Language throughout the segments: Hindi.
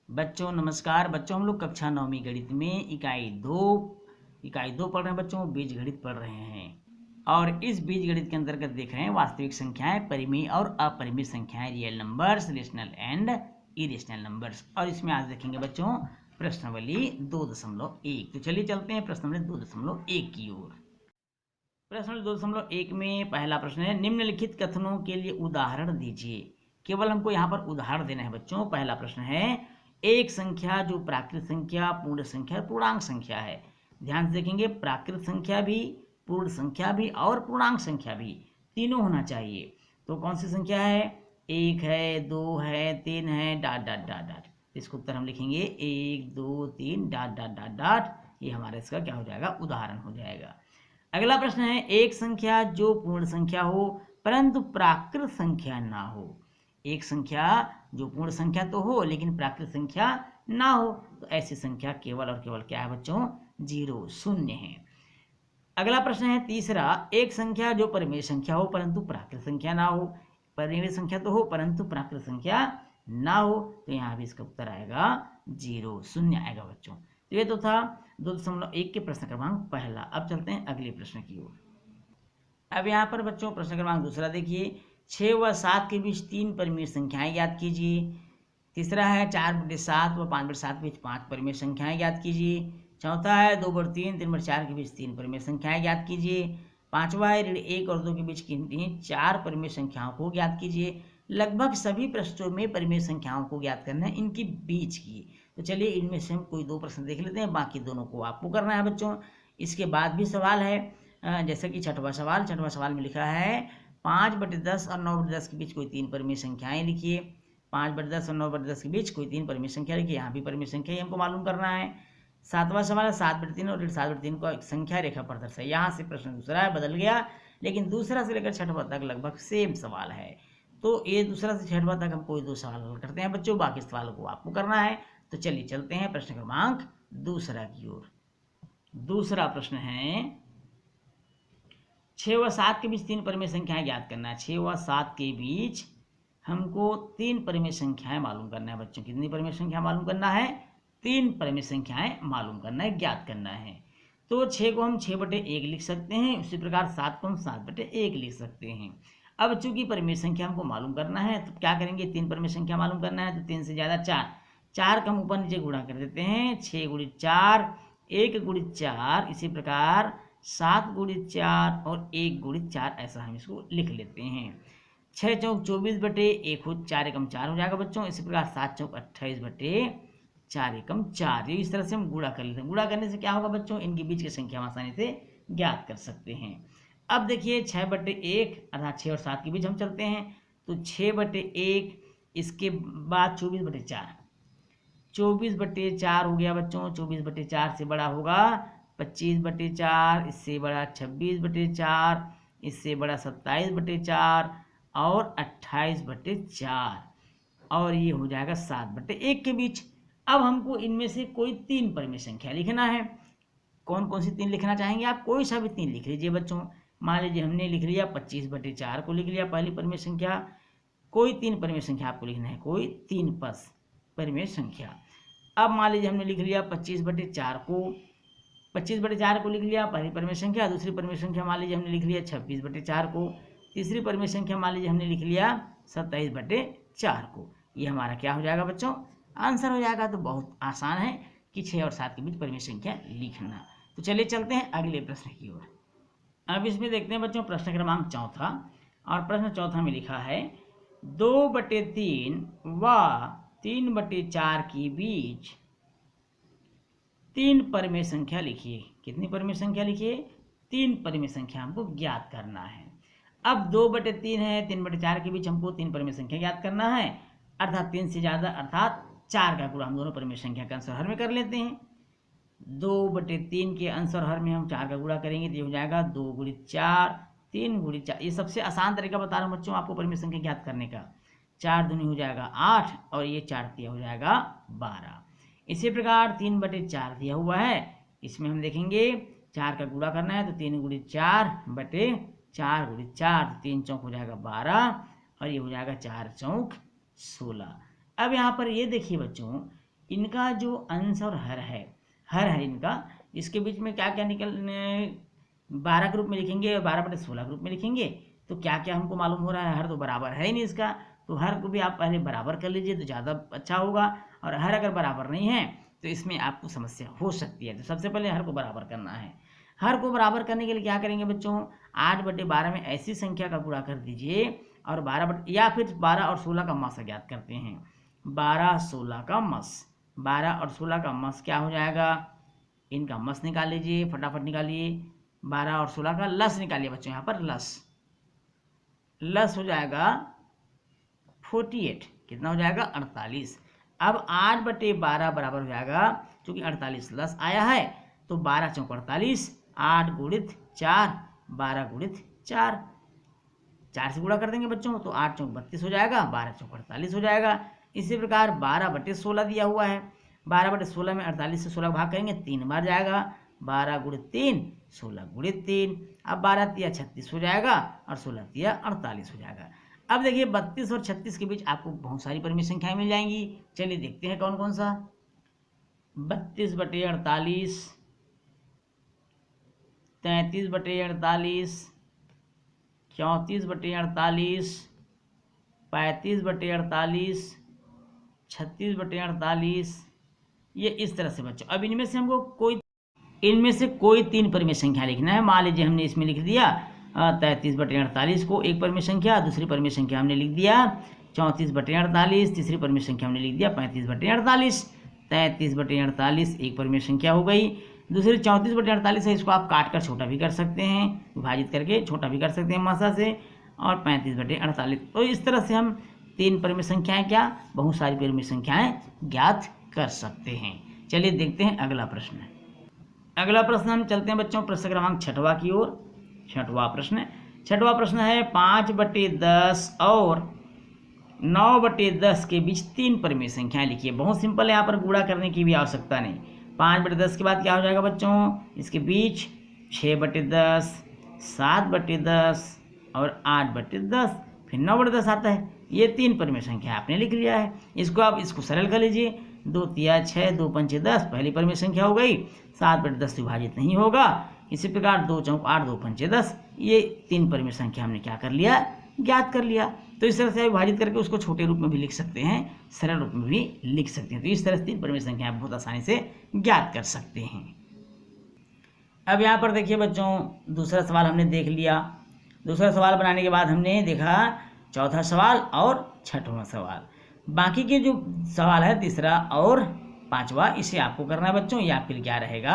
बच्चों नमस्कार। बच्चों हम लोग कक्षा 9वीं गणित में इकाई दो पढ़ रहे हैं। बच्चों बीजगणित पढ़ रहे हैं और इस बीजगणित के अंतर्गत देख रहे हैं वास्तविक संख्याएं, परिमेय और अपरिमेय संख्याएं, real numbers, rational and irrational numbers. और इसमें आज देखेंगे बच्चों प्रश्नावली 2.1। तो चलिए चलते हैं प्रश्नावली 2.1 की ओर। प्रश्नावली 2.1 में पहला प्रश्न है, निम्नलिखित कथनों के लिए उदाहरण दीजिए। केवल हमको यहाँ पर उदाहरण देना है बच्चों। पहला प्रश्न है, एक संख्या जो प्राकृत संख्या, पूर्ण संख्या, पूर्णांक संख्या है। ध्यान से देखेंगे, प्राकृत संख्या भी, पूर्ण संख्या भी और पूर्णांक संख्या भी, तीनों होना चाहिए। तो कौन सी संख्या है? 1 है, 2 है, 3 है, डॉट डॉट डॉट डॉट। इसको उत्तर हम लिखेंगे 1 2 3 डॉट डॉट डॉट डॉट। ये हमारा इसका क्या हो जाएगा? उदाहरण हो जाएगा। अगला प्रश्न है, एक संख्या जो पूर्ण संख्या हो परंतु प्राकृत संख्या ना हो। एक संख्या जो पूर्ण संख्या तो हो लेकिन प्राकृत संख्या ना हो, तो ऐसी संख्या केवल और केवल क्या है बच्चों? 0, शून्य है। अगला प्रश्न है तीसरा, एक संख्या जो परिमेय संख्या हो परंतु प्राकृत संख्या ना हो। परिमेय संख्या तो हो परंतु प्राकृत संख्या ना हो, तो यहाँ भी इसका उत्तर आएगा 0, शून्य आएगा बच्चों। तो ये तो था 2.1 के प्रश्न क्रमांक पहला। अब चलते हैं अगले प्रश्न की ओर। अब यहाँ पर बच्चों प्रश्न क्रमांक दूसरा देखिए, 6 व 7 के बीच 3 परिमेय संख्याएं ज्ञात कीजिए। तीसरा है 4/7 व 5/7 के बीच 5 परिमेय संख्याएं ज्ञात कीजिए। चौथा है 2/3 3/4 के बीच 3 परिमेय संख्याएं ज्ञात कीजिए। पांचवा है 1 और 2 के बीच की 4 परिमेय संख्याओं को ज्ञात कीजिए। लगभग सभी प्रश्नों में परिमेय संख्याओं को ज्ञात करना है, इनकी बीच की। तो चलिए इनमें से हम कोई 2 प्रश्न देख लेते हैं, बाकी दोनों को आपको करना है बच्चों। इसके बाद भी सवाल है, जैसे कि छठवां सवाल में लिखा है 5/10 और 9/10 के बीच कोई 3 परिमेय संख्याएं लिखिए। 5/10 और 9/10 के बीच कोई 3 परिमेय संख्या लिखिए। यहाँ भी परिमेय संख्या ही हमको मालूम करना है। सातवां सवाल है 7/3 और 7/3 को संख्या रेखा पर दर्शाए। यहाँ से प्रश्न दूसरा है, बदल गया, लेकिन दूसरा से लेकर छठवां तक लगभग सेम सवाल है। तो ये दूसरा से छठवां तक हम कोई 2 सवाल हल करते हैं बच्चों, बाकी सवालों को आपको करना है। तो चलिए चलते हैं प्रश्न क्रमांक दूसरा की ओर। दूसरा प्रश्न है, 6 व 7 के बीच 3 परिमेय संख्याएं ज्ञात करना है। 6 व 7 के बीच हमको 3 परिमेय संख्याएं मालूम करना है बच्चों। कितनी परिमेय संख्या मालूम करना है? 3 परिमेय संख्याएं मालूम करना है, ज्ञात करना है। तो 6 को हम 6/1 लिख सकते हैं, उसी प्रकार 7 को हम 7/1 लिख सकते हैं। अब चूंकि परिमेय संख्या हमको मालूम करना है, तो क्या करेंगे? 3 परिमेय संख्या मालूम करना है, तो 3 से ज़्यादा 4, 4 का हम ऊपर नीचे गुणा कर देते हैं। 6 × 4, 1 × 4, इसी प्रकार 7 × 4 और 1 × 4, ऐसा हम इसको लिख लेते हैं। 6 चौक 24/1 हो, 4 एकम 4 हो जाएगा बच्चों। इसी प्रकार 7 चौक 28/4 एकम 4। ये इस तरह से हम गुणा कर लेते हैं। गुणा करने से क्या होगा बच्चों? इनके बीच की संख्या हम आसानी से ज्ञात कर सकते हैं। अब देखिए 6/1 अर्थात 6 और 7 के बीच हम चलते हैं, तो 6/1, इसके बाद 24/4, 24/4 हो गया बच्चों। 24/4 से बड़ा होगा 25/4, इससे बड़ा 26/4, इससे बड़ा 27/4 और 28/4, और ये हो जाएगा 7/1 के बीच। अब हमको इनमें से कोई 3 परिमेय संख्या लिखना है। कौन कौन सी 3 लिखना चाहेंगे आप? कोई सा भी 3 लिख लीजिए बच्चों। मान लीजिए हमने लिख लिया 25/4 को लिख लिया पहली परिमेय संख्या। कोई 3 परिमेय संख्या आपको लिखना है, कोई 3 परिमेय संख्या। अब मान लीजिए हमने लिख लिया 25/4 को, 25/4 को लिख लिया पहली परिमेय संख्या। दूसरी परिमेय संख्या मान लीजिए हमने लिख लिया 26/4 को। तीसरी परिमेय संख्या मान लीजिए हमने लिख लिया 27/4 को। ये हमारा क्या हो जाएगा बच्चों? आंसर हो जाएगा। तो बहुत आसान है कि 6 और 7 के बीच परिमेय संख्या लिखना। तो चलिए चलते हैं अगले प्रश्न की ओर। अब इसमें देखते हैं बच्चों प्रश्न क्रमांक चौथा, और प्रश्न चौथा में लिखा है 2/3 व 3/4 के बीच 3 परिमेय संख्या लिखिए। कितनी परिमेय संख्या लिखिए? 3 परिमेय संख्या हमको ज्ञात करना है। अब 2/3 है, 3/4 के बीच हमको 3 परिमेय संख्या ज्ञात करना है, अर्थात 3 से ज़्यादा अर्थात 4 का गुणा हम दोनों परिमेय संख्या के अंश और हर में कर लेते हैं। 2/3 के अंश और हर में हम 4 का गुणा करेंगे, तो ये हो जाएगा 2 × 4, 3 × 4। ये सबसे आसान तरीका बता रहा हूँ बच्चों आपको परिमेय संख्या ज्ञात करने का। 4 दूनी हो जाएगा 8 और ये 4 तिया हो जाएगा 12। इसी प्रकार 3/4 दिया हुआ है, इसमें हम देखेंगे 4 का गुणा करना है, तो 3 × 4/4 × 4, 3 चौक हो जाएगा 12 और ये हो जाएगा 4 चौक 16। अब यहाँ पर ये देखिए बच्चों, इनका जो अंश और हर है इनका, इसके बीच में क्या क्या निकलने 12 के रूप में लिखेंगे और 12/16 के रूप में लिखेंगे। तो क्या क्या हमको मालूम हो रहा है, हर तो बराबर है ही नहीं इसका, तो हर को भी आप पहले बराबर कर लीजिए तो ज़्यादा अच्छा होगा। और हर अगर बराबर नहीं है तो इसमें आपको समस्या हो सकती है। तो सबसे पहले हर को बराबर करना है। हर को बराबर करने के लिए क्या करेंगे बच्चों, 8/12 में ऐसी संख्या का गुणा कर दीजिए और 12 या फिर 12 और 16 का मस ज्ञात करते हैं। 12-16 का मस, 12 और 16 का मस क्या हो जाएगा, इनका मस निकाल लीजिए, फटाफट निकालिए। 12 और 16 का लस निकालिए बच्चों, यहाँ पर लस हो जाएगा 48, कितना हो जाएगा 48। अब 8/12 बराबर हो जाएगा, चूंकि 48 लस आया है तो 12 चौक 48, 8 गुणित 4, 12 गुणित 4, 4 से गुणा कर देंगे बच्चों तो 8 चौक 32 हो जाएगा, 12 चौक 48 हो जाएगा। इसी प्रकार 12/16 दिया हुआ है, 12/16 में 48 से 16 भाग करेंगे 3 बार जाएगा, 12 गुणित 3, 16 गुणित 3। अब 12 तिया 36 हो जाएगा और 16 तिया 48 हो जाएगा। अब देखिए 32 और 36 के बीच आपको बहुत सारी परिमेय संख्याएं मिल जाएंगी। चलिए देखते हैं कौन कौन सा। 32/48, 33/48, 34/48, 35/48, 36/48, ये इस तरह से बच्चों। अब इनमें से हमको कोई 3 परिमेय संख्या लिखना है। मान लीजिए हमने इसमें लिख दिया 33/48 को एक परिमेय संख्या, दूसरी परिमेय संख्या हमने लिख दिया 34/48, तीसरी परिमेय संख्या हमने लिख दिया 35/48। 33/48 एक परिमेय संख्या हो गई, दूसरी 34/48 है, इसको आप काट कर छोटा भी कर सकते हैं, विभाजित करके छोटा भी कर सकते हैं मासा से, और 35/48। तो इस तरह से हम 3 परिमेय संख्याएं क्या, बहुत सारी परिमेय संख्याएं ज्ञात कर सकते हैं। चलिए देखते हैं अगला प्रश्न। अगला प्रश्न हम चलते हैं बच्चों प्रश्न क्रमांक 6वां की ओर। 6वां प्रश्न है 5/10 और 9/10 के बीच 3 परिमेय संख्याएं लिखिए। बहुत सिंपल है, यहाँ पर गुणा करने की भी आवश्यकता नहीं। 5/10 के बाद क्या हो जाएगा बच्चों, इसके बीच 6/10, 7/10 और 8/10, फिर 9/10 आता है। ये 3 परिमेय संख्या आपने लिख लिया है। इसको आप इसको सरल कर लीजिए, 2 तिया 6, 2 पंचे 10, पहली परिमेय संख्या हो गई। 7/10 विभाजित नहीं होगा। इसी प्रकार 2 चौक 8, 2 पंचे 10, ये 3 परिमेय संख्या हमने क्या कर लिया, ज्ञात कर लिया। तो इस तरह से विभाजित करके उसको छोटे रूप में भी लिख सकते हैं, सरल रूप में भी लिख सकते हैं। तो इस तरह से 3 परिमेय संख्या बहुत आसानी से ज्ञात कर सकते हैं। अब यहाँ पर देखिए बच्चों, दूसरा सवाल हमने देख लिया। दूसरा सवाल बनाने के बाद हमने देखा चौथा सवाल और 6वां सवाल। बाकी के जो सवाल है 3रा और 5वां, इसे आपको करना है बच्चों, या फिर क्या रहेगा,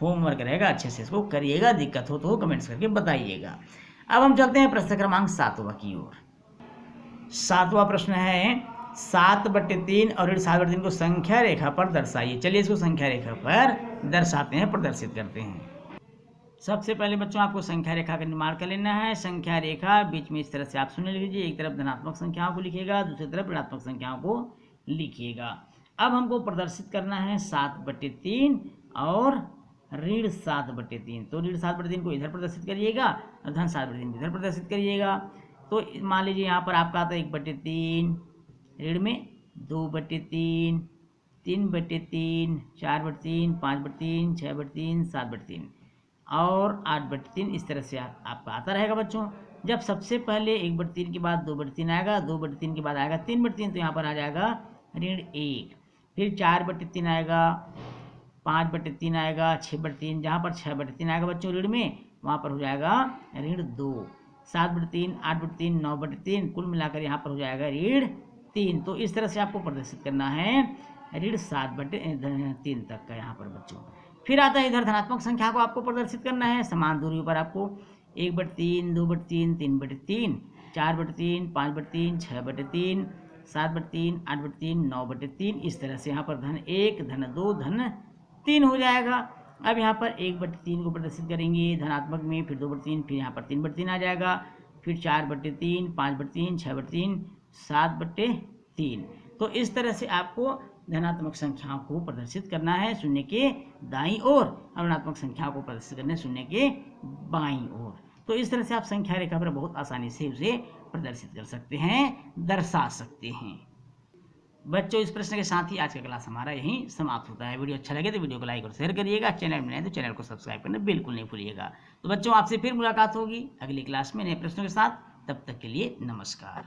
होमवर्क रहेगा। अच्छे से इसको करिएगा, दिक्कत हो तो कमेंट्स करके बताइएगा। अब हम चलते हैं प्रश्न क्रमांक 7वां की ओर। 7वां प्रश्न है 7/3 और 7/3 को संख्या रेखा पर दर्शाइए। चलिए इसको संख्या रेखा पर दर्शाते हैं, प्रदर्शित करते हैं। सबसे पहले बच्चों आपको संख्या रेखा का निर्माण कर लेना है। संख्या रेखा बीच में इस तरह से आप सुन लीजिए, एक तरफ धनात्मक संख्याओं को लिखिएगा, दूसरी तरफ ऋणात्मक संख्याओं को लिखिएगा। अब हमको प्रदर्शित करना है 7/3 और ऋण 7/3। तो ऋण 7/3 को इधर प्रदर्शित करिएगा और धन 7/3 इधर प्रदर्शित करिएगा। तो मान लीजिए यहाँ पर आपका आता है 1/3, ऋण में 2/3, 3/3, 4/3, 5/3, 6/3, 7/3 और 8/3। इस तरह से आपका आता रहेगा बच्चों। जब सबसे पहले 1/3 के बाद 2/3 आएगा, 2/3 के बाद आएगा 3/3, तो यहाँ पर आ जाएगा ऋण 1। फिर 4/3 आएगा, 5/3 आएगा, 6/3, जहाँ पर 6/3 आएगा बच्चों ऋण में, वहाँ पर हो जाएगा ऋण 2। 7/3, 8/3, 9/3, कुल मिलाकर यहाँ पर हो जाएगा ऋण 3। तो इस तरह से आपको प्रदर्शित करना है ऋण 7/3 तक का यहाँ पर बच्चों। फिर आता है इधर धनात्मक संख्या को आपको प्रदर्शित करना है। समान दूरी पर आपको 1/3, 2/3, 3/3, 4/3, 5/3, 6/3, 7/3, 8/3, 9/3, इस तरह से यहाँ पर धन 1, धन 2, धन 3 हो जाएगा। अब यहाँ पर 1/3 को प्रदर्शित करेंगे धनात्मक में, फिर 2/3, फिर यहाँ पर 3/3 आ जाएगा, फिर 4/3, 5/3, 6/3, 7/3। तो इस तरह से आपको धनात्मक संख्याओं को प्रदर्शित करना है शून्य के दाईं ओर, और ऋणात्मक संख्याओं को प्रदर्शित करना है शून्य के बाईं ओर। तो इस तरह से आप संख्या रेखा पर बहुत आसानी से उसे प्रदर्शित कर सकते हैं, दर्शा सकते हैं। बच्चों इस प्रश्न के साथ ही आज का क्लास हमारा यहीं समाप्त होता है। वीडियो अच्छा लगे तो वीडियो को लाइक और शेयर करिएगा। चैनल में नए तो चैनल को सब्सक्राइब करना बिल्कुल नहीं भूलिएगा। तो बच्चों आपसे फिर मुलाकात होगी अगली क्लास में नए प्रश्नों के साथ। तब तक के लिए नमस्कार।